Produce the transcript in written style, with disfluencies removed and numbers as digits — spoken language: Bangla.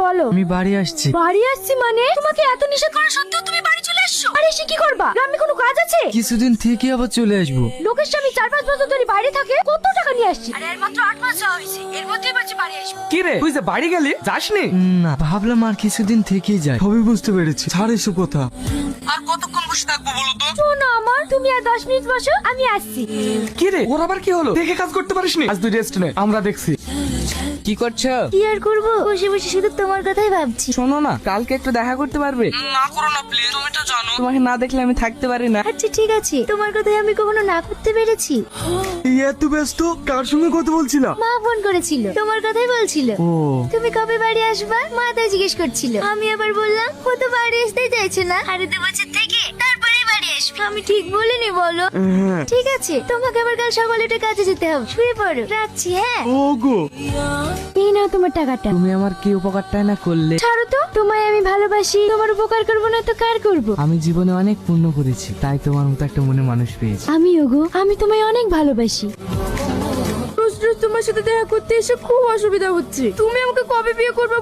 বলো। আমি বাড়ি আসছি। বাড়ি আসছি মানে? তোমাকে এত নিষেধ করা সত্ত্বেও তুমি বাড়ি চলে আসছো? আরে এসে কি করবা? গ্রামে কোনো কাজ আছে? কিছুদিন থেকে আবার চলে আসবো। লোকের স্বামী 4-5 বছর ধরে বাইরে থাকে, কত টাকা নিয়ে আসছি। আরে এর মাত্র 8 মাস যাওয়া হয়েছে, এর মধ্যেই বাড়ি আসবো। কি রে তুই যে বাড়ি গেলি যাসনি? না, ভাবলাম আর কিছুদিন থেকেই যাই। সবই বুঝতে পেরেছি, ছাড় এসব কথা। আর কতক্ষণ বসে থাকবো বলো তো? শোনো আমার, তুমি আর 10 মিনিট বসো, আমি আসছি। কি রে ওর আবার কি হলো? দেখে কাজ করতে পারিসনি? আজ তুই রেস্ট নে, আমরা দেখছি। কি করছো? কি আর করবো, বসে বসে শুধু তোমার কথাই ভাবছি। শোনো না, কালকে একটু দেখা করতে পারবে? না করো না প্লিজ, তুমি তো জানো তোমাকে না দেখলে আমি থাকতে পারি না। আচ্ছা ঠিক আছে, তোমার কথাই আমি কখনো না করতে পেরেছি? এই এত ব্যস্ত, কার সঙ্গে কথা বলছিলা? মা ফোন করেছিল, তোমার কথাই বলছিল। ও তুমি কবে বাড়ি আসবা মা তাই জিজ্ঞেস করছিল। আমি আবার বললাম ও তো বাড়ি আসতেই চাইছে না, আরে 2 বছর থেকে তারপরে বাড়ি আসবে। আমি ঠিক বলিনি বলো? হ্যাঁ। ঠিক আছে, তোমাকে আবার কাল সকালে উঠে কাজে যেতে হবে, শুয়ে পড়ো, রাখছি। হ্যাঁ ও গো, এই নাও তোমার টাকাটা। তুমি আমার কি উপকারটাই না করলে। ছাড়ো তো, তোমায় আমি ভালোবাসি, তোমার উপকার করবো না তো কার করবো? আমি জীবনে অনেক পুণ্য করেছি, তাই তোমার মতো একটা মনে মানুষ পেয়েছি। আমি ওগো, আমি তোমায় অনেক ভালোবাসি। রোজ রোজ তোমার সাথে দেখা করতে এসে খুব অসুবিধা হচ্ছে। তুমি আমাকে কবে বিয়ে করবে?